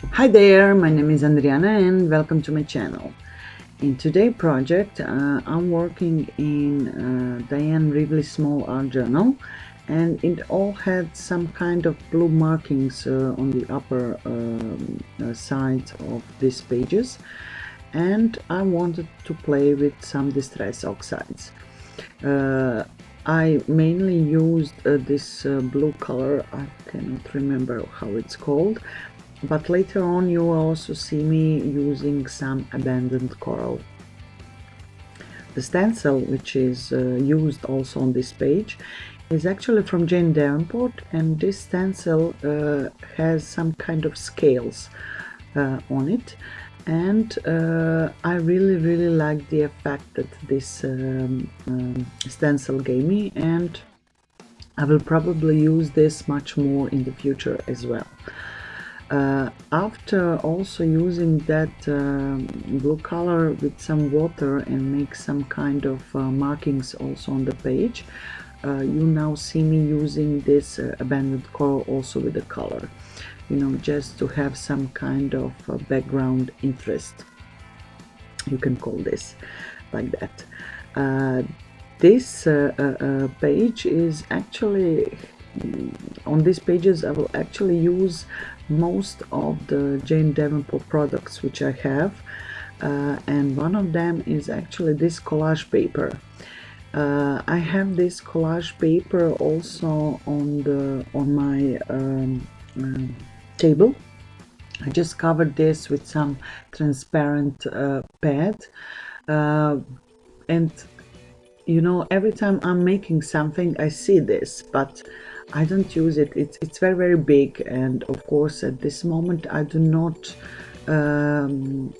Hi there, my name is Adriana and welcome to my channel. In today's project, I'm working in Dyan Reaveley small art journal, and it all had some kind of blue markings on the upper side of these pages, and I wanted to play with some Distress Oxides. I mainly used this blue color. I cannot remember how it's called, but later on you will also see me using some abandoned coral. The stencil, which is used also on this page, is actually from Jane Davenport, and this stencil has some kind of scales on it, and I really like the effect that this stencil gave me, and I will probably use this much more in the future as well. After also using that blue color with some water and make some kind of markings also on the page, you now see me using this abandoned coral also with the color, just to have some kind of background interest, you can call this like that. This page is actually, on these pages I will actually use most of the Jane Davenport products which I have, and one of them is actually this collage paper. I have this collage paper also on my table. I just covered this with some transparent pad, and every time I'm making something I see this, but I don't use it. It's very big, and of course at this moment I do not I'm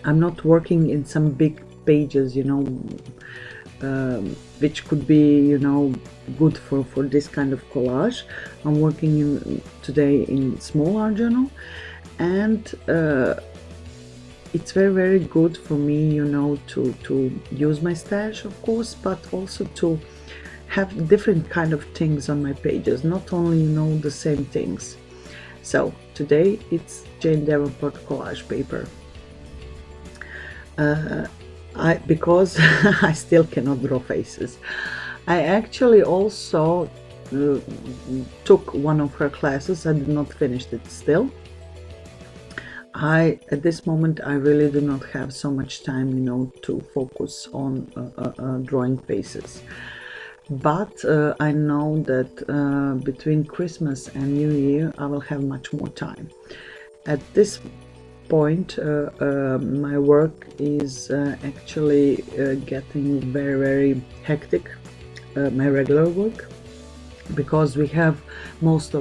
not working in some big pages, which could be good for this kind of collage. I'm working today in small art journal, and it's very good for me, to use my stash, of course, but also to have different kind of things on my pages, not only the same things. So today it's Jane Davenport collage paper. Because I still cannot draw faces, I actually also took one of her classes. I did not finish it still. At this moment I really do not have so much time to focus on drawing faces. But I know that between Christmas and New Year I will have much more time. At this point my work is actually getting very hectic, my regular work, because we have not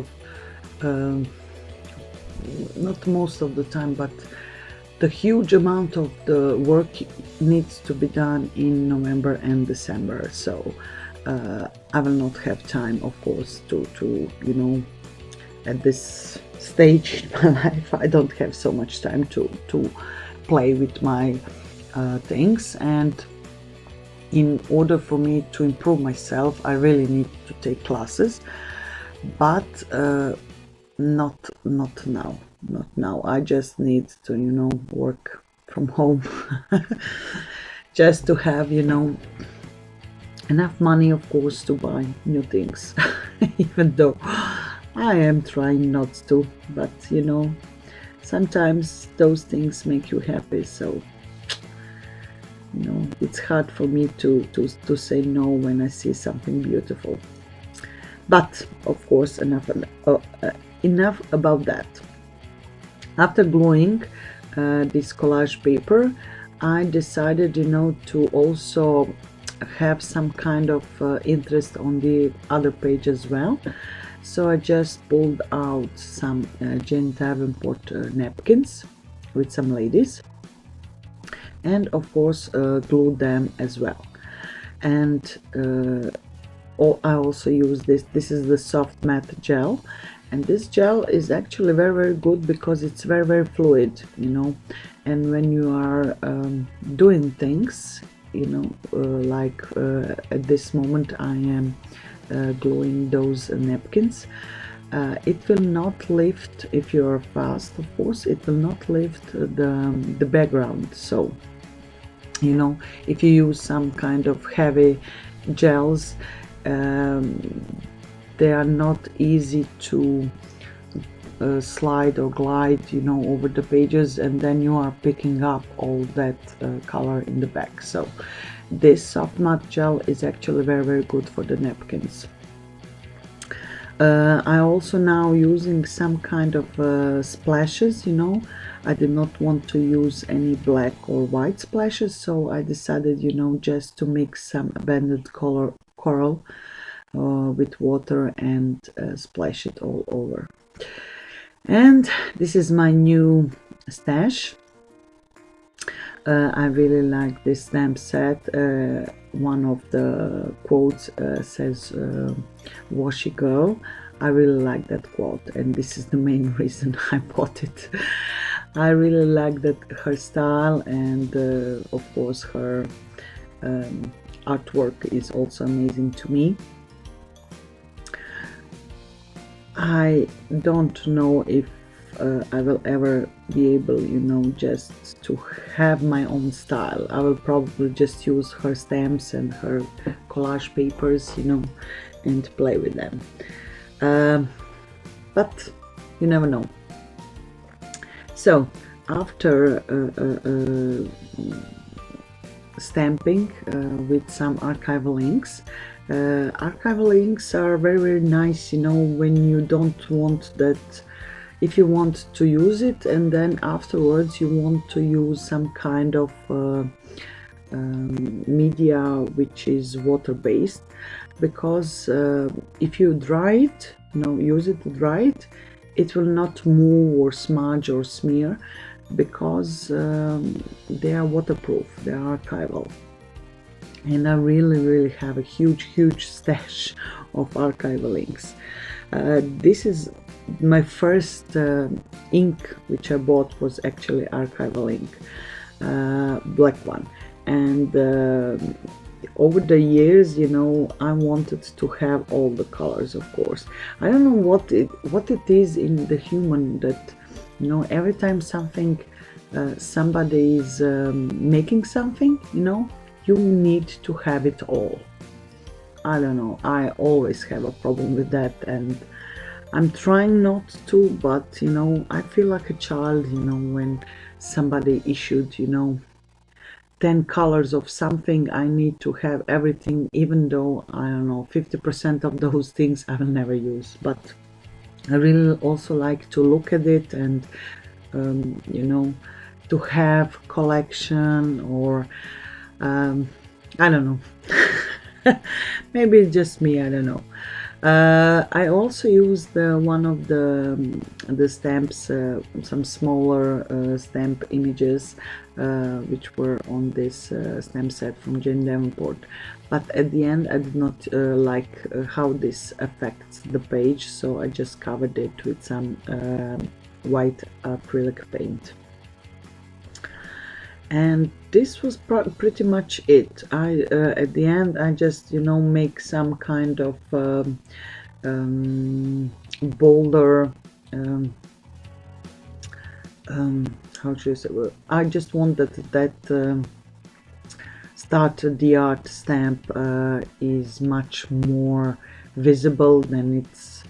most of the time, but the huge amount of the work needs to be done in November and December. So I will not have time, of course, to at this stage in my life I don't have so much time to play with my things, and in order for me to improve myself I really need to take classes, but not now. I just need to work from home just to have enough money, of course, to buy new things even though I am trying not to, but sometimes those things make you happy, so it's hard for me to say no when I see something beautiful. But of course, enough about that. After gluing this collage paper, I decided to also have some kind of interest on the other page as well. So I just pulled out some Jane Davenport napkins with some ladies, and of course glued them as well. And I also use this is the soft matte gel, and this gel is actually very good because it's very fluid, and when you are doing things, like at this moment I am gluing those napkins, It will not lift, if you're fast of course, it will not lift the background. So you know, if you use some kind of heavy gels, they are not easy to slide or glide, you know, over the pages, and then you are picking up all that color in the back. So this soft matte gel is actually very good for the napkins. I also now using some kind of splashes, you know. I did not want to use any black or white splashes, so I decided, you know, just to mix some abandoned coral with water and splash it all over. And this is my new stash. I really like this stamp set. One of the quotes says "Washy girl." I really like that quote, and this is the main reason I bought it. I really like that her style, and of course her artwork is also amazing to me. I don't know if I will ever be able, you know, just to have my own style. I will probably just use her stamps and her collage papers, you know, and play with them. But you never know. So after stamping with some archival inks, archival inks are very nice, you know, when you don't want that, if you want to use it and then afterwards you want to use some kind of media which is water-based, because if you dry it, you know, use it to dry it, it will not move or smudge or smear, because they are waterproof, they are archival. And I really have a huge stash of archival inks. This is my first ink which I bought, was actually archival ink, black one. And over the years, you know, I wanted to have all the colors, of course. I don't know what it is in the human that, you know, every time something somebody is making something, you know, you need to have it all. I don't know, I always have a problem with that, and I'm trying not to, but you know, I feel like a child, you know, when somebody issued, you know, 10 colors of something. I need to have everything, even though, I don't know, 50% of those things I will never use. But I really also like to look at it and you know, to have collection, or I don't know. Maybe it's just me, I don't know. I also used one of the stamps, some smaller stamp images which were on this stamp set from Jane Davenport, but at the end I did not like how this affects the page, so I just covered it with some white acrylic paint. And this was pretty much it. At the end I just, you know, make some kind of bolder, how should I say, I just wanted that start the art stamp is much more visible than it's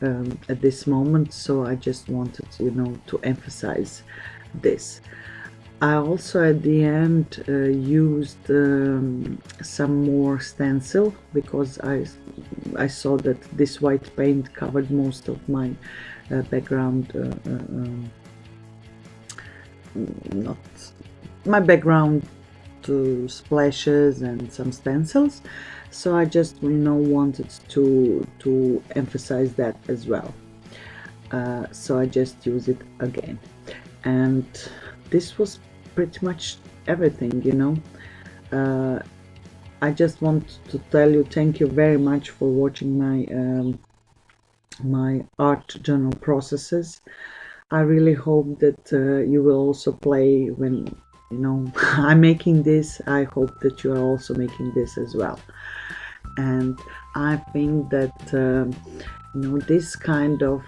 at this moment, so I just wanted, you know, to emphasize this. I also at the end used some more stencil, because I saw that this white paint covered most of my background, not my background splashes and some stencils, so I just, you know, wanted to emphasize that as well. So I just use it again, and this was pretty much everything, you know. I just want to tell you thank you very much for watching my my art journal processes. I really hope that you will also play when, you know, I'm making this. I hope that you are also making this as well. And I think that you know, this kind of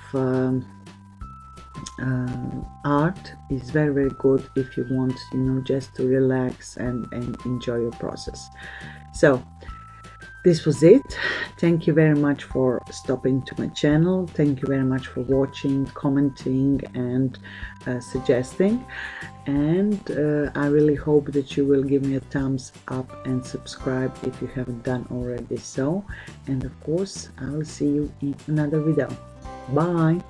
art is very, very good if you want, you know, just to relax and enjoy your process. So this was it. Thank you very much for stopping to my channel. Thank you very much for watching, commenting, and suggesting. And I really hope that you will give me a thumbs up and subscribe if you haven't done already so. And of course, I will see you in another video. Bye.